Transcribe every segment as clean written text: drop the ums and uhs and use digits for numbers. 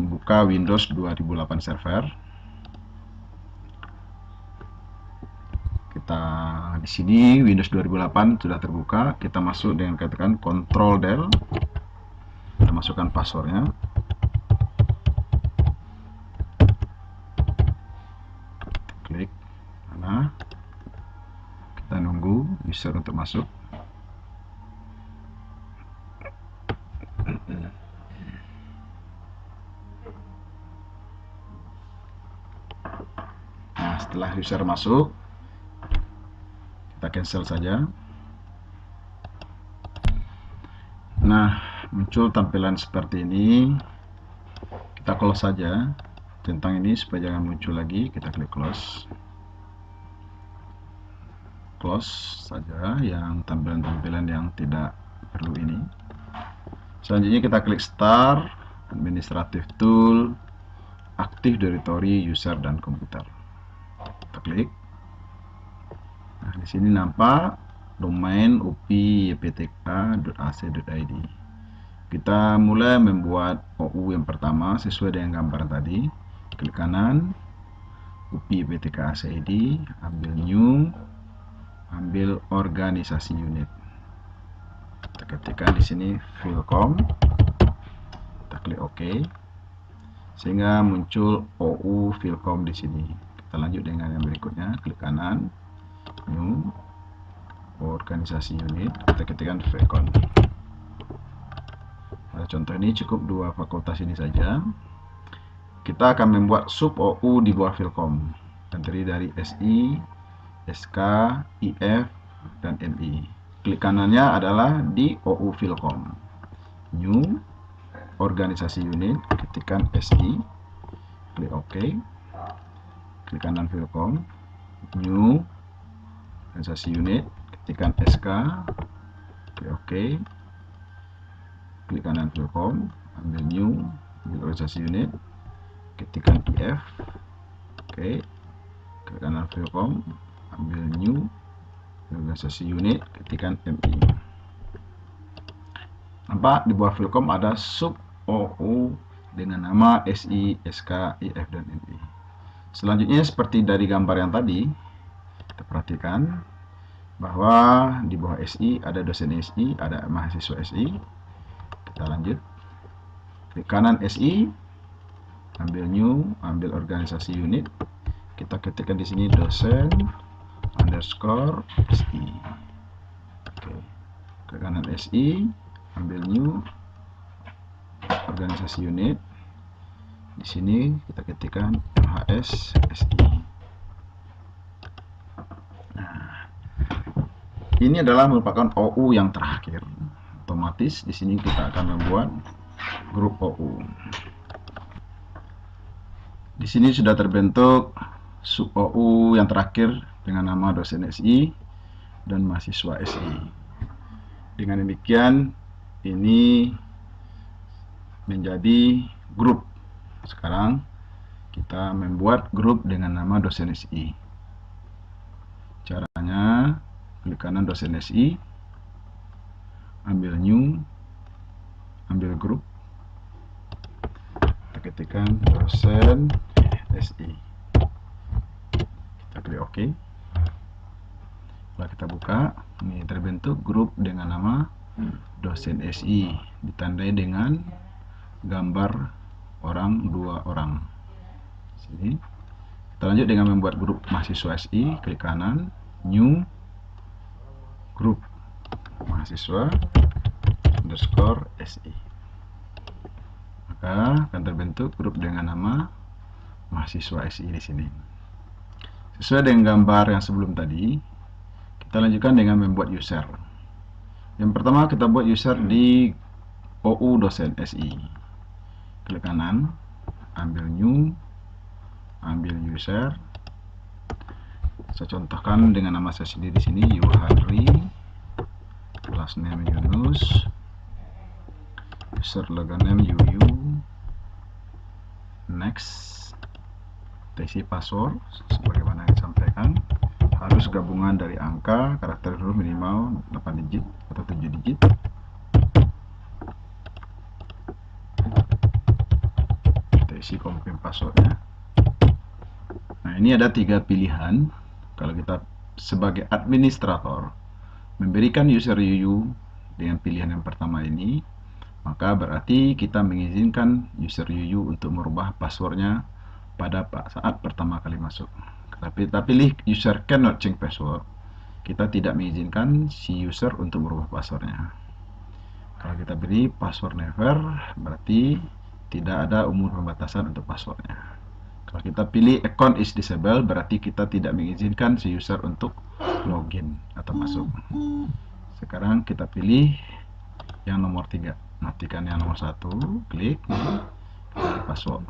membuka Windows 2008 server. Kita di sini Windows 2008 sudah terbuka. Kita masuk dengan katakan Ctrl Del. Kita masukkan passwordnya. Klik mana? Kita nunggu user untuk masuk. Nah, setelah user masuk, kita cancel saja. Nah, muncul tampilan seperti ini. Kita close saja tentang ini supaya jangan muncul lagi. Kita klik close. Close saja yang tampilan-tampilan yang tidak perlu ini. Selanjutnya kita klik Start, Administrative Tool, Active Directory, User dan Komputer. Kita klik. Nah, di sini nampak domain up.yptka.ac.id. Kita mulai membuat OU yang pertama sesuai dengan gambar tadi. Klik kanan, up.yptka.ac.id, ambil New, ambil organisasi unit. Kita ketikkan di sini Philcom. Kita klik OK. Sehingga muncul OU Philcom di sini. Kita lanjut dengan yang berikutnya. Klik kanan, New, organisasi unit. Kita ketikkan Philcom. Pada contoh ini cukup dua fakultas ini saja. Kita akan membuat sub OU di bawah Philcom. Yang terdiri dari SI, SK, IF, dan MI. Klik kanannya adalah di OU Philcom. New, organisasi unit, ketikkan SI, klik OK. Klik kanan Philcom. New, organisasi unit, ketikkan SK, klik OK. Klik kanan Philcom, ambil New, ambil organisasi unit, ketikkan IF, OK. Klik kanan Philcom, ambil New, organisasi unit, ketikkan MI. Nampak di bawah Philcom ada sub OU dengan nama SI, SK, IF, dan MI. Selanjutnya seperti dari gambar yang tadi, kita perhatikan bahwa di bawah SI ada dosen SI, ada mahasiswa SI. Kita lanjut. Klik kanan SI, ambil New, ambil organisasi unit. Kita ketikkan di sini dosen underscore SI. Oke. Ke kanan SI, ambil New, organisasi unit. Di sini kita ketikkan MHS SI. Nah, ini adalah merupakan OU yang terakhir. Otomatis di sini kita akan membuat grup OU. Di sini sudah terbentuk sub OU yang terakhir dengan nama dosen SI dan mahasiswa SI. Dengan demikian, ini menjadi grup. Sekarang kita membuat grup dengan nama dosen SI. Caranya, klik kanan dosen SI, ambil New, ambil grup, kita ketikkan dosen SI. Kita klik OK. Setelah kita buka, ini terbentuk grup dengan nama dosen SI, ditandai dengan gambar orang, 2 orang. Sini. Kita lanjut dengan membuat grup mahasiswa SI. Klik kanan, New, grup mahasiswa underscore SI. Maka akan terbentuk grup dengan nama mahasiswa SI di sini. Sesuai dengan gambar yang sebelum tadi, kita lanjutkan dengan membuat user. Yang pertama kita buat user di OU dosen SI. Klik kanan, ambil New, ambil user. Saya contohkan dengan nama saya sendiri di sini, Yuhari, last name Yunus, user login name Yuyu, next, isi password sebagaimana yang disampaikan. Harus gabungan dari angka, karakter huruf minimal 8 digit atau 7 digit. isi confirm passwordnya. Nah, ini ada 3 pilihan. Kalau kita sebagai administrator memberikan user UU dengan pilihan yang pertama ini, maka berarti kita mengizinkan user UU untuk merubah passwordnya pada saat pertama kali masuk. Tapi kita pilih user cannot change password, kita tidak mengizinkan si user untuk merubah passwordnya. Kalau kita beri password never, berarti tidak ada umur pembatasan untuk passwordnya. Kalau kita pilih account is disabled, berarti kita tidak mengizinkan si user untuk login atau masuk. Sekarang kita pilih yang nomor 3, matikan yang nomor 1, klik password,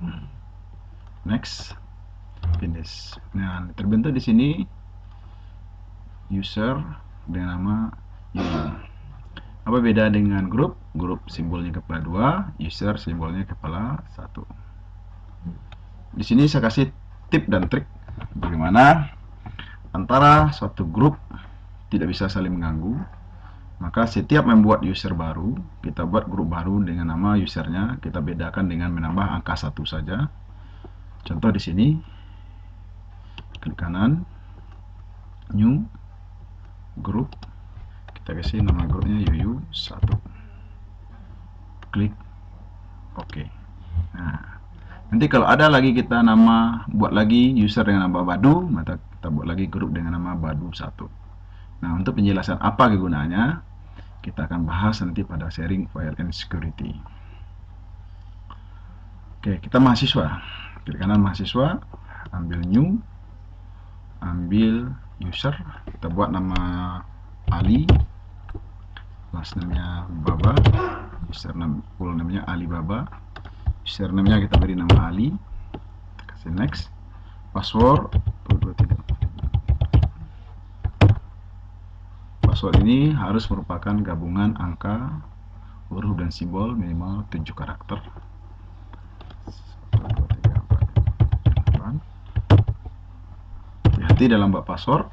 next, finish. Nah, terbentuk di sini user dengan nama UU. Apa beda dengan grup? Grup simbolnya kepala 2, user simbolnya kepala 1. Di sini saya kasih tip dan trik bagaimana antara suatu grup tidak bisa saling mengganggu. Maka setiap membuat user baru, kita buat grup baru dengan nama usernya, kita bedakan dengan menambah angka 1 saja. Contoh di sini, klik kanan, new, group, kita kasih nama grupnya UU1, klik OK. Nah, nanti kalau ada lagi kita buat lagi user dengan nama Badu, maka kita buat lagi grup dengan nama Badu1. Nah, untuk penjelasan apa kegunaannya, kita akan bahas nanti pada sharing file and security. Oke, kita mahasiswa, klik kanan mahasiswa, ambil new, ambil user, kita buat nama Ali, last name-nya Baba, username full name-nya Alibaba, username-nya kita beri nama Ali, kita kasih next, password 223. Password ini harus merupakan gabungan angka, huruf dan simbol minimal 7 karakter. 1, 2, 3, 4, 5, 6, 7, 8. Hati-hati dalam buat password,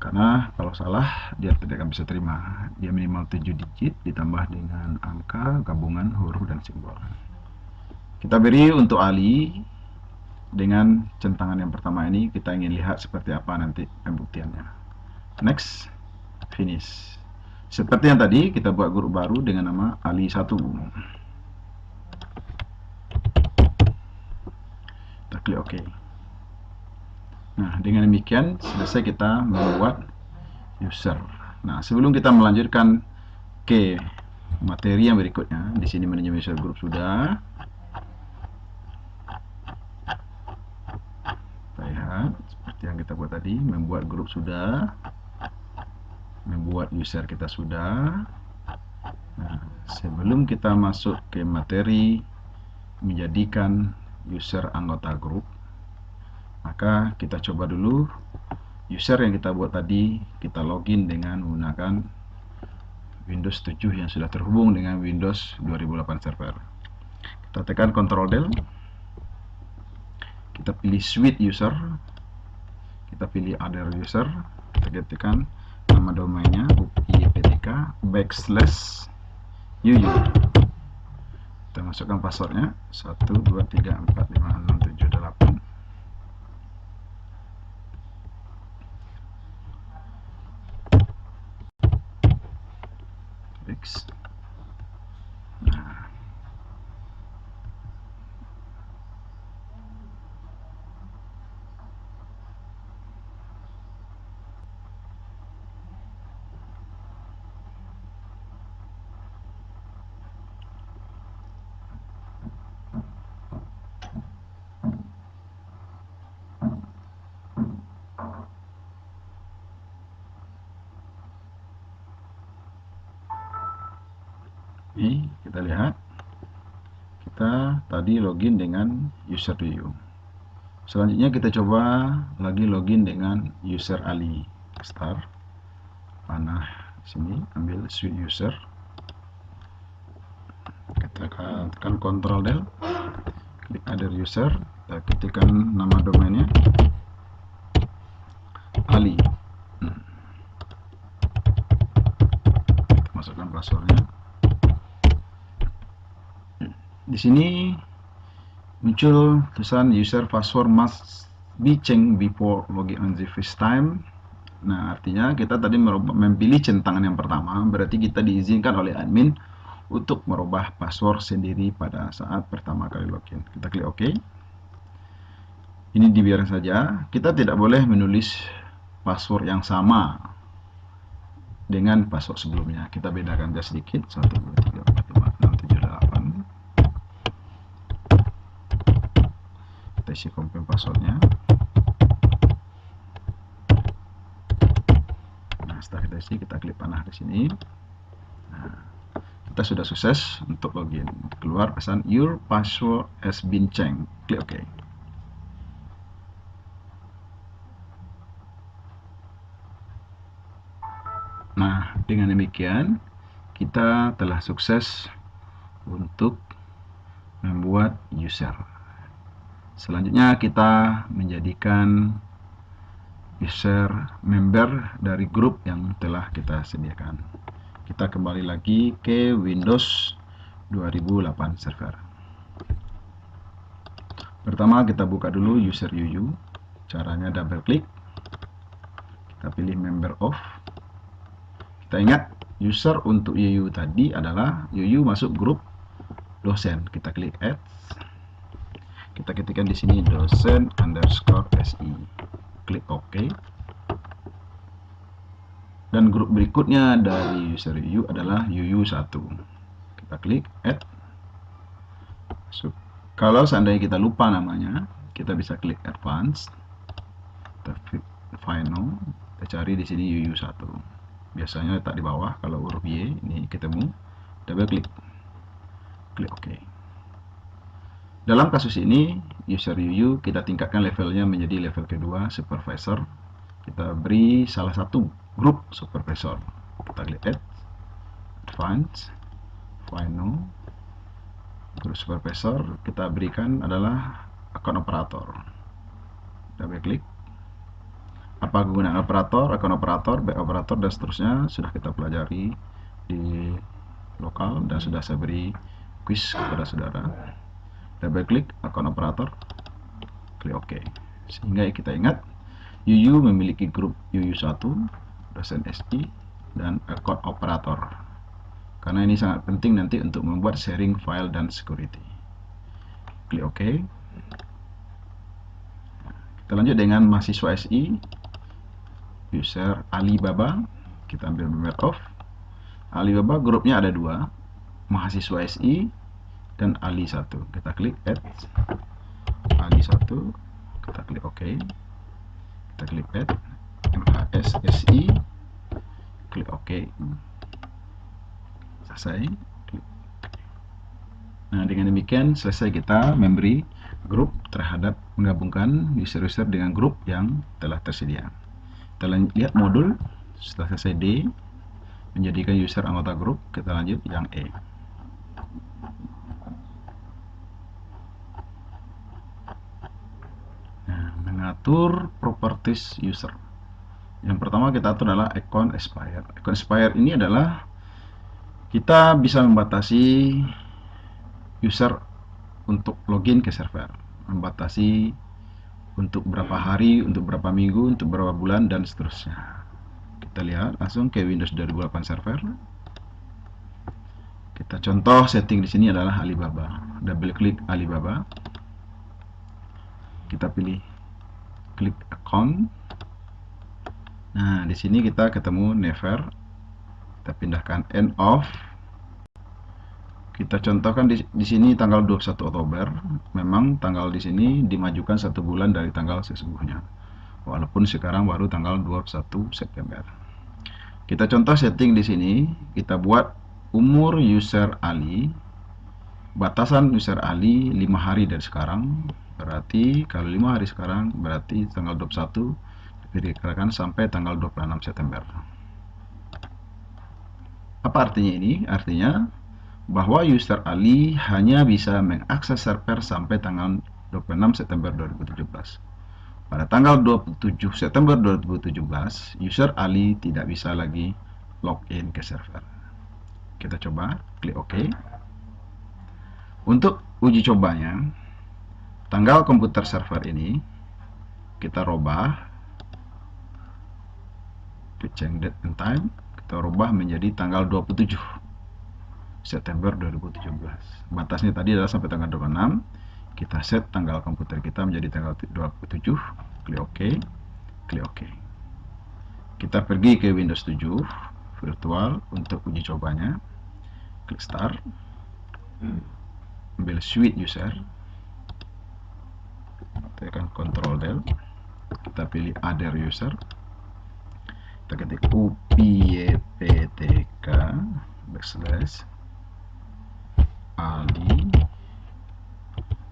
karena kalau salah dia tidak akan bisa terima. Dia minimal 7 digit ditambah dengan angka, gabungan huruf dan simbol. Kita beri untuk Ali dengan centangan yang pertama ini, kita ingin lihat seperti apa nanti pembuktiannya. Next, finish. Seperti yang tadi, kita buat grup baru dengan nama Ali1. Kita klik OK. Nah, dengan demikian selesai kita membuat user. Nah, sebelum kita melanjutkan ke materi yang berikutnya, di sini manajemen user group sudah. Kita lihat seperti yang kita buat tadi, membuat grup sudah, membuat user kita sudah. Nah, sebelum kita masuk ke materi menjadikan user anggota grup, maka kita coba dulu user yang kita buat tadi, kita login dengan menggunakan Windows 7 yang sudah terhubung dengan Windows 2008 server. Kita tekan Ctrl Del, kita pilih suite user, kita pilih other user, kita ketikkan nama domainnya upiptk/UU. Kita masukkan passwordnya 123456778. Nah, ini kita lihat, kita tadi login dengan user UU. Selanjutnya kita coba lagi login dengan user Ali. Start, panah sini, ambil suite user, kita tekan Ctrl Del, klik other user, kita ketikkan nama domainnya Ali. Kita masukkan passwordnya. Di sini muncul tulisan user password must be changed before login on the first time. Nah, artinya kita tadi memilih centangan yang pertama, berarti kita diizinkan oleh admin untuk merubah password sendiri pada saat pertama kali login. Kita klik OK. Ini dibiarkan saja. Kita tidak boleh menulis password yang sama dengan password sebelumnya. Kita bedakan saja sedikit. 1, 2, 3, 4, 5, 6, 7, 8. Kita isi confirm passwordnya. Nah, setelah kita isi, kita klik panah di sini. Nah, kita sudah sukses untuk login. Keluar pesan your password has been changed. Klik OK. Nah, dengan demikian kita telah sukses untuk membuat user. Selanjutnya kita menjadikan user member dari grup yang telah kita sediakan. Kita kembali lagi ke Windows 2008 server. Pertama kita buka dulu user UU. Caranya double klik. Kita pilih member of. Kita ingat user untuk UU tadi adalah UU masuk grup dosen. Kita klik add. Kita ketikkan di sini dosen_si. Klik OK. Dan grup berikutnya dari user UU adalah UU1. Kita klik add. Kalau seandainya kita lupa namanya, kita bisa klik advanced. Kita klik final. Kita cari di sini UU1. Biasanya letak di bawah. Kalau huruf Y ini ketemu, double klik. Klik OK. Dalam kasus ini, user UU kita tingkatkan levelnya menjadi level kedua, supervisor. Kita beri salah satu grup supervisor. Kita klik add, advanced, final, grup supervisor. Kita berikan adalah akun operator. Double klik. Apa kegunaan operator, akun operator, back operator, dan seterusnya sudah kita pelajari di lokal dan sudah saya beri quiz kepada saudara. Double klik akun operator, klik OK. Sehingga kita ingat UU memiliki grup UU1, dosen SI, dan akun operator. Karena ini sangat penting nanti untuk membuat sharing file dan security. Klik OK. Kita lanjut dengan mahasiswa SI. User Alibaba, kita ambil member of. Alibaba grupnya ada dua, mahasiswa SI dan Ali1. Kita klik add Ali1, kita klik OK. Kita klik add MHSSI, klik OK. Selesai. Nah, dengan demikian selesai kita memberi grup terhadap menggabungkan user-user dengan grup yang telah tersedia. Kita lihat modul. Setelah selesai D, menjadikan user anggota grup, kita lanjut yang E. Nah, mengatur properties user. Yang pertama kita atur adalah account expire. Account expire ini adalah kita bisa membatasi user untuk login ke server, membatasi untuk berapa hari, untuk berapa minggu, untuk berapa bulan, dan seterusnya. Kita lihat langsung ke Windows 2008 server. Kita contoh setting di sini adalah Alibaba. Double klik Alibaba. Kita pilih klik account. Nah, di sini kita ketemu never. Kita pindahkan end of. Kita contohkan di sini tanggal 21 Oktober. Memang tanggal di sini dimajukan 1 bulan dari tanggal sesungguhnya. Walaupun sekarang baru tanggal 21 September. Kita contoh setting di sini. Kita buat umur user Ali. Batasan user Ali 5 hari dari sekarang. Berarti kalau 5 hari sekarang berarti tanggal 21 diperkirakan sampai tanggal 26 September. Apa artinya ini? Artinya bahwa user Ali hanya bisa mengakses server sampai tanggal 26 September 2017. Pada tanggal 27 September 2017, user Ali tidak bisa lagi login ke server. Kita coba, klik OK. Untuk uji cobanya, tanggal komputer server ini kita robah, to change date and time, kita robah menjadi tanggal 27 September 2017. Batasnya tadi adalah sampai tanggal 26. Kita set tanggal komputer kita menjadi tanggal 27, klik OK, klik OK. Kita pergi ke Windows 7 virtual untuk uji cobanya, klik Start, ambil suite user, tekan Ctrl Del, kita pilih other user, kita ketik upyptk backslash ali,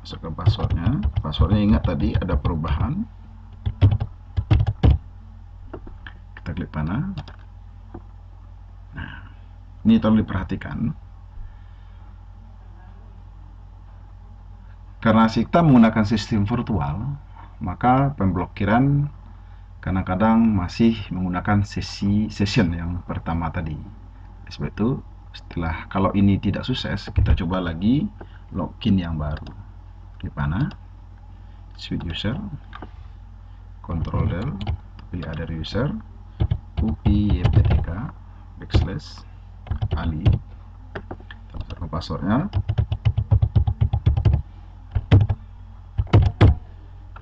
masukkan passwordnya ingat tadi ada perubahan, kita klik panah. Nah, ini tolong diperhatikan karena kita menggunakan sistem virtual, maka pemblokiran kadang-kadang masih menggunakan session yang pertama tadi. Sebab itu setelah kalau ini tidak sukses, kita coba lagi login yang baru. Klik panah, suite user, Ctrl Del, pilih other user, upyptk backslash ali, masukkan passwordnya,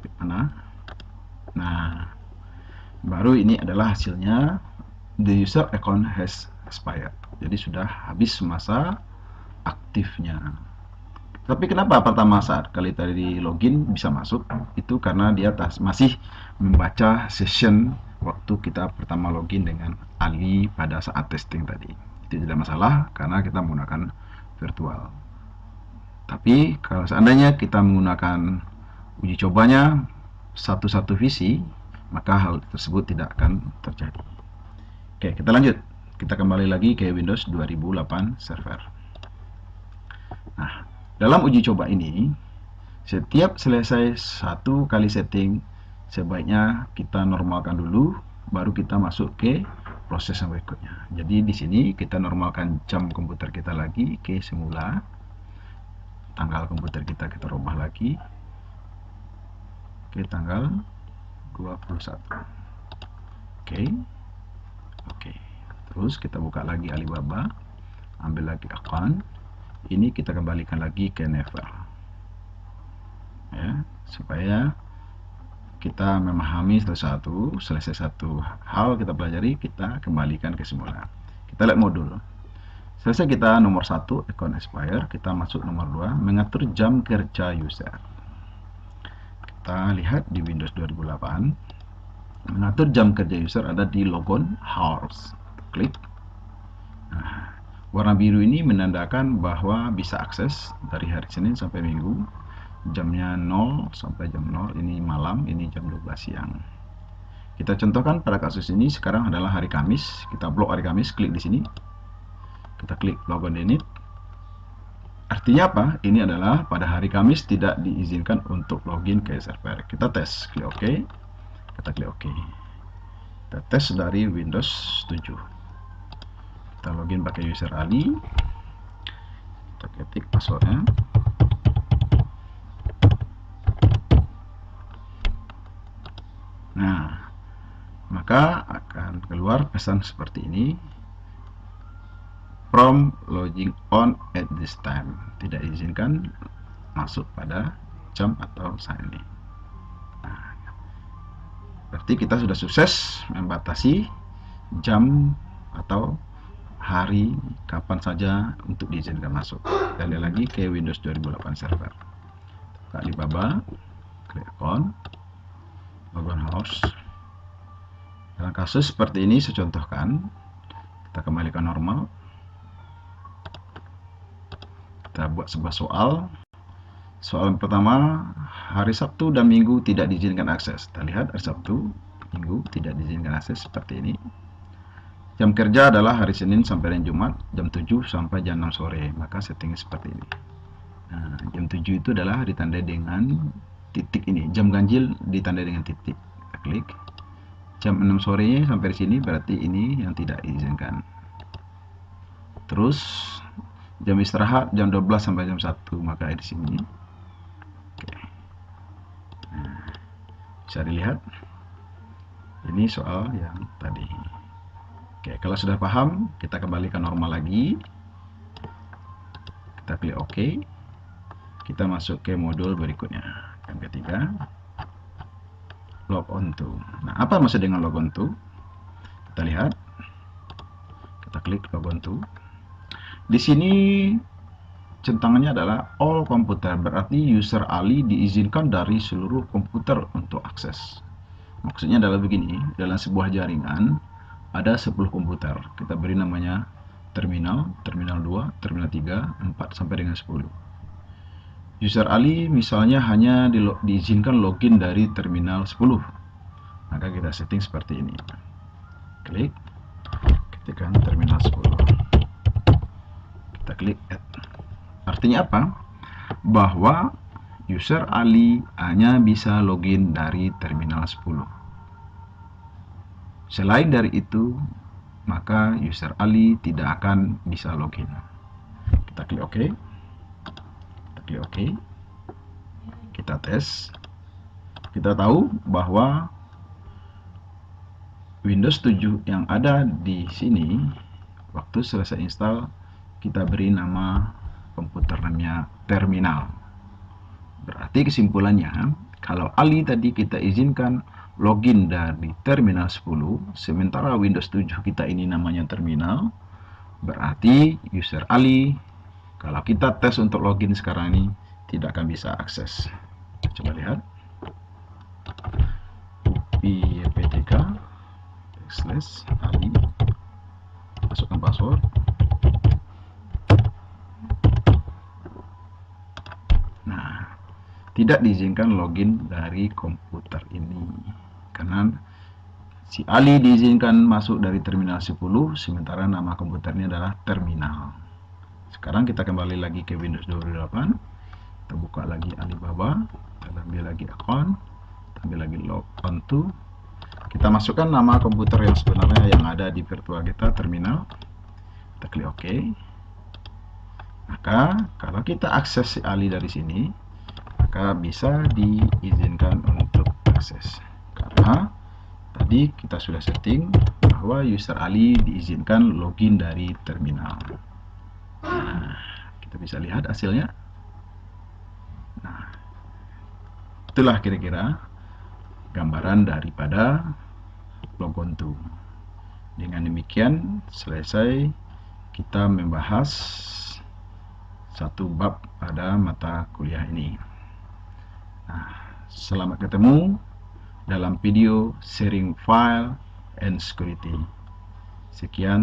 klik panah. Nah, baru ini adalah hasilnya, the user account has expired. Jadi sudah habis masa aktifnya. Tapi kenapa pertama saat kali tadi login bisa masuk? Itu karena dia masih membaca session waktu kita pertama login dengan Ali pada saat testing tadi. Itu tidak masalah karena kita menggunakan virtual. Tapi kalau seandainya kita menggunakan uji cobanya satu-satu visi, maka hal tersebut tidak akan terjadi. Oke, kita lanjut. Kita kembali lagi ke Windows 2008 Server. Nah, dalam uji coba ini, setiap selesai satu kali setting, sebaiknya kita normalkan dulu, baru kita masuk ke proses yang berikutnya. Jadi di sini kita normalkan jam komputer kita lagi ke semula, tanggal komputer kita rubah lagi ke tanggal 21. Oke. Terus kita buka lagi Alibaba, ambil lagi account. Ini kita kembalikan lagi ke Never, ya, supaya kita memahami selesai satu hal kita pelajari, kita kembalikan ke semula. Kita lihat modul. Selesai kita nomor 1 account expire, kita masuk nomor 2 mengatur jam kerja user. Kita lihat di Windows 2008 mengatur jam kerja user ada di logon hours. Klik. Nah, warna biru ini menandakan bahwa bisa akses dari hari Senin sampai Minggu, jamnya 0 sampai jam 0, ini malam, ini jam 12 siang. Kita contohkan pada kasus ini sekarang adalah hari Kamis, kita blok hari Kamis, klik di sini. Kita klik logon init. Artinya apa? Ini adalah pada hari Kamis tidak diizinkan untuk login ke server. Kita tes, klik OK. Kita klik OK. Kita tes dari Windows 7. Kita login pakai user Ali, kita ketik passwordnya, nah maka akan keluar pesan seperti ini, from logging on at this time, tidak diizinkan masuk pada jam atau saat ini. Nah, berarti kita sudah sukses membatasi jam atau hari kapan saja untuk diizinkan masuk. Kita lihat lagi ke Windows 2008 Server. Buka Alibaba, klik account, logon house. Dalam kasus seperti ini saya contohkan, kita kembalikan normal. Kita buat sebuah soal. Soal pertama, hari Sabtu dan Minggu tidak diizinkan akses. Kita lihat hari Sabtu, Minggu tidak diizinkan akses seperti ini. Jam kerja adalah hari Senin sampai hari Jumat, jam 7 sampai jam 6 sore. Maka settingnya seperti ini. Nah, jam 7 itu adalah ditandai dengan titik ini. Jam ganjil ditandai dengan titik. Kita klik. Jam 6 sorenya sampai sini berarti ini yang tidak diizinkan. Terus jam istirahat jam 12 sampai jam 1, maka di sini. Oke. Bisa dilihat, ini soal yang tadi. Oke, kalau sudah paham, kita kembali ke normal lagi. Kita klik OK. Kita masuk ke modul berikutnya, yang ketiga, log on to. Nah, apa maksud dengan log on to? Kita lihat. Kita klik log on to. Di sini centangannya adalah all komputer, berarti user Ali diizinkan dari seluruh komputer untuk akses. Maksudnya adalah begini, dalam sebuah jaringan ada 10 komputer. Kita beri namanya terminal, terminal 2, terminal 3, 4 sampai dengan 10. User Ali misalnya hanya diizinkan login dari terminal 10. Maka kita setting seperti ini. Klik, ketikkan terminal 10. Kita klik add. Artinya apa? Bahwa user Ali hanya bisa login dari terminal 10. Selain dari itu, maka user Ali tidak akan bisa login. Kita klik OK. Kita klik OK. Kita tes. Kita tahu bahwa Windows 7 yang ada di sini, waktu selesai install, kita beri nama komputer namanya terminal. Berarti kesimpulannya, kalau Ali tadi kita izinkan login dari terminal 10, sementara Windows 7 kita ini namanya terminal, berarti user Ali, kalau kita tes untuk login sekarang ini, tidak akan bisa akses. Coba lihat. upyptk/ali, masukkan password. Tidak diizinkan login dari komputer ini karena si Ali diizinkan masuk dari terminal 10, sementara nama komputernya adalah terminal. Sekarang kita kembali lagi ke Windows 2008. Kita buka lagi Alibaba, kita ambil lagi account, kita ambil lagi log on to. Kita masukkan nama komputer yang sebenarnya yang ada di virtual kita, terminal. Kita klik OK. Maka kalau kita akses si Ali dari sini, maka bisa diizinkan untuk akses, karena tadi kita sudah setting bahwa user Ali diizinkan login dari terminal. Nah, kita bisa lihat hasilnya. Nah, itulah kira-kira gambaran daripada logon to. Dengan demikian selesai kita membahas satu bab pada mata kuliah ini. Nah, selamat ketemu dalam video sharing file and security. Sekian.